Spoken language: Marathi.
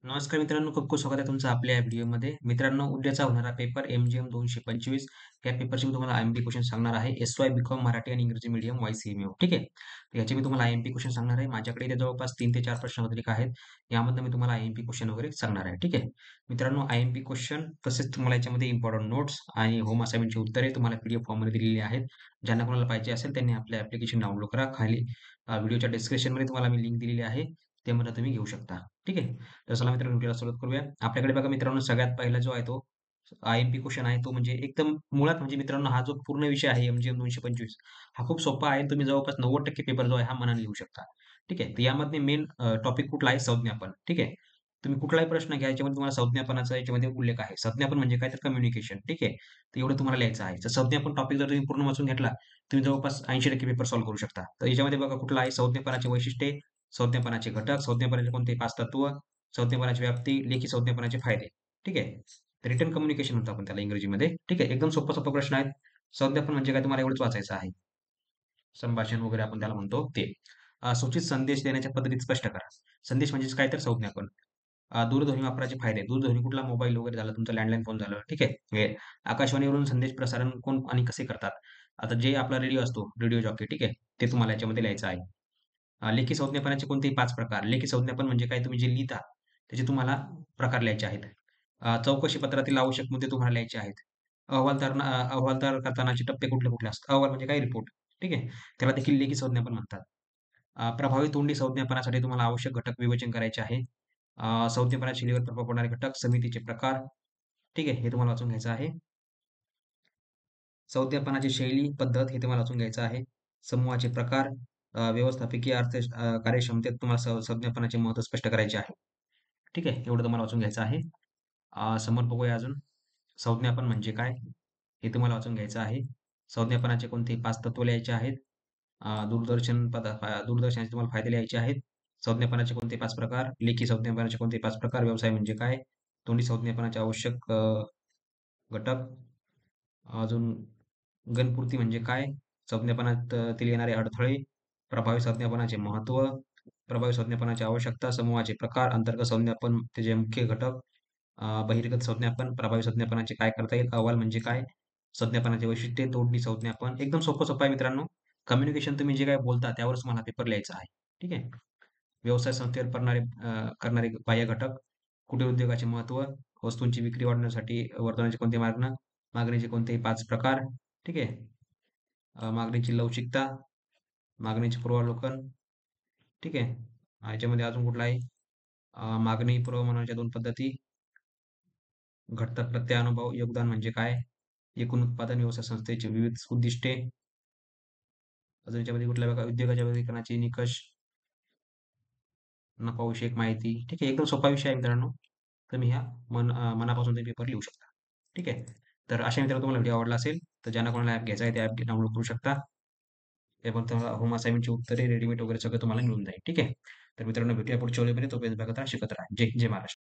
नमस्कार मित्रांनो, खूप खूप स्वागत आहे तुमचं आपल्या या व्हिडिओमध्ये. मित्रांनो, उद्याचा होणारा पेपर एम-जी-एम 225 या पेपरचे मी तुम्हाला आय-एम-पी क्वेश्चन सांगणार आहे. एस-वाय, बी-कॉम, मराठी आणि इंग्रजी मीडियम, वाय-सी-एम-यू. ठीक आहे. तर याचे मी तुम्हाला आय-एम-पी क्वेश्चन सांगणार आहे. माझ्याकडे इथे जवळपास 3 ते 4 प्रश्नपत्रिका आहेत. यामधनं मी तुम्हाला आय-एम-पी क्वेश्चन वगैरे सांगणार आहे. ठीक आहे. मित्रांनो, आय-एम-पी क्वेश्चन तसेच तुम्हाला याच्यामध्ये इम्पोर्टंट नोट्स आणि होम असाइनमेंटची उत्तरे तुम्हाला पीडीएफ फॉर्ममध्ये दिलेली आहेत. ज्यांना कोणाला पाहिजे असेल त्यांनी आपलं ॲप्लिकेशन डाउनलोड करा. खाली व्हिडिओच्या डिस्क्रिप्शनमध्ये तुम्हाला मी लिंक दिलेली आहे. त्यामधनं तुम्ही घेऊ शकता. ठीक आहे. तर चला मित्रांनो व्हिडिओला सुरुवात करूया. आपल्याकडे बघा मित्रांनो सगळ्यात पहिला जो आहे तो आय-एम-पी क्वेश्चन आहे तो म्हणजे एकदम मुळात म्हणजे मित्रांनो हा जो पूर्ण विषय आहे एम-जी-एम 225 हा खूप सोपा आहे. तुम्ही जवळपास 90% पेपर जो आहे हा मनाने लिहू शकता. ठीक आहे. तर यामध्ये मेन टॉपिक कुठला आहे? संज्ञापन. ठीक आहे. तुम्ही कुठलाही प्रश्न घ्या याच्यामध्ये तुम्हाला संज्ञापनाचा याच्यामध्ये उल्लेख आहे. संज्ञापन म्हणजे काय? तर कम्युनिकेशन. ठीक आहे. तर एवढं तुम्हाला लिहायचं आहे. तर संज्ञापन टॉपिक जर तुम्ही पूर्ण वाचून घेतला, तुम्ही जवळपास 80% पेपर सॉल्व्ह करू शकता. तर याच्यामध्ये बघा कुठला आहे? संज्ञापनाची वैशिष्ट्ये, संज्ञापनाचे घटक, संज्ञापनाचे कोणते 5 तत्व, संज्ञापनाची व्याप्ती, लेखी संज्ञापनाचे फायदे. ठीक आहे. रिटन कम्युनिकेशन म्हणतो आपण त्याला इंग्रजीमध्ये. ठीक आहे. एकदम सोपा-सोपा प्रश्न आहेत. संज्ञापन म्हणजे काय तुम्हाला एवढंच वाचायचं आहे. संभाषण वगैरे आपण त्याला म्हणतो ते. सूचित संदेश देण्याच्या पद्धतीत स्पष्ट करा. संदेश म्हणजेच काय तर संज्ञापन. दूरध्वनी वापराचे फायदे. दूरध्वनी कुठला मोबाईल वगैरे झाला, तुमचा लँडलाईन फोन झालं, ठीक आहे. हे आकाशवाणीवरून संदेश प्रसारण कोण आणि कसे करतात? आता जे आपला रेडिओ असतो, रेडिओ जॉकी ठीक आहे, ते तुम्हाला याच्यामध्ये लिहायचं आहे. लेखी संज्ञापनाचे कोणतेही 5 प्रकार. लेखी संज्ञापन म्हणजे काय तुम्ही जे लिहिता, त्याचे तुम्हाला प्रकार लिहायचे आहेत. चौकशी पत्रातील आवश्यक मुद्दे तुम्हाला लिहायचे आहेत. अहवाल तयार करतानाचे टप्पे कुठले-कुठले असतात? अहवाल म्हणजे काय रिपोर्ट, ठीक आहे. त्याला देखील लेखी संज्ञापन म्हणतात. प्रभावी तोंडी संज्ञापनासाठी तुम्हाला आवश्यक घटक विवेचन करायचे आहे. संज्ञापनाच्या शैलीवर प्रभाव पडणारे घटक, समितीचे प्रकार, ठीक आहे. हे तुम्हाला वाचून घ्यायचं आहे. संज्ञापनाची शैली, पद्धत हे तुम्हाला वाचून घ्यायचं आहे. समूहाचे प्रकार, व्यवस्थापकीय कार्यक्षमतेत तुम्हाला संज्ञापनाचे महत्त्व स्पष्ट करायचे आहे. ठीक आहे. एवढं तुम्हाला वाचून घ्यायचं आहे. समोर बघूया अजून. संज्ञापन म्हणजे काय? हे तुम्हाला वाचून घ्यायचं आहे. संज्ञापनाचे कोणते 5 तत्व लिहायचे आहेत. दूरदर्शनाचे तुम्हाला फायदे लिहायचे आहेत. संज्ञापनाचे कोणते 5 प्रकार, लेखी संज्ञापनाचे कोणते 5 प्रकार, व्यवसाय म्हणजे काय, तोंडी संज्ञापनाचे आवश्यक घटक, अजून गणपूर्ती म्हणजे काय, संज्ञापनात तील येणारे अडथळे, प्रभावी संज्ञापनाचे महत्त्व, प्रभावी संज्ञापनाची आवश्यकता, समूहाचे प्रकार, अंतर्गत संज्ञापन त्याचे मुख्य घटक, बहिर्गत संज्ञापन, प्रभावी संज्ञापनाचे काय करता येईल, अहवाल म्हणजे काय, संज्ञापनाचे वैशिष्ट्ये, तोडणी संज्ञापन. एकदम सोपं-सोपं आहे मित्रांनो. कम्युनिकेशन तुम्ही जे काही बोलता त्यावरच तुम्हाला पेपर लिहायचा आहे. ठीक आहे. व्यवसाय संस्थेवर करणारे बाह्य घटक, कुटीर उद्योगाचे महत्त्व, वस्तूंची विक्री वाढवण्यासाठी वर्तवण्याचे कोणते मार्ग, मागणीचे कोणतेही 5 प्रकार, ठीक आहे. मागणीची लवचिकता, मागणीचे पूर्वावलोकन, ठीक आहे. ह्याच्यामध्ये अजून कुठला आहे? मागणी पूर्वमानाच्या 2 पद्धती, घटता प्रत्यय अनुभव, योगदान म्हणजे काय? एकूण उत्पादन, व्यवसाय संस्थेची विविध उद्दिष्टे, अजून याच्यामध्ये कुठल्या बघा उद्योगाच्या वर्गीकरणाचे निकष, नफाविषयक माहिती. ठीक आहे. एकदम सोपा विषय आहे मित्रांनो. तुम्ही ह्या मनापासून तुम्ही पेपर लिहू शकता. ठीक आहे. तर अशा मित्रांनो तुम्हाला व्हिडिओ आवडला असेल, तर ज्यांना कोणाला ॲप घ्यायचा आहे, ते ॲप डाउनलोड करू शकता. त्यावर तुम्हाला होम असाइनमेंटची उत्तरे, रेडीमेड वगैरे सगळं तुम्हाला मिळून जाईल. ठीक आहे. तर मित्रांनो भेटूया पुढच्या व्हिडिओमध्ये. तोपर्यंत बघत राहा, शिकत राहा. जय हिंद, जय महाराष्ट्र.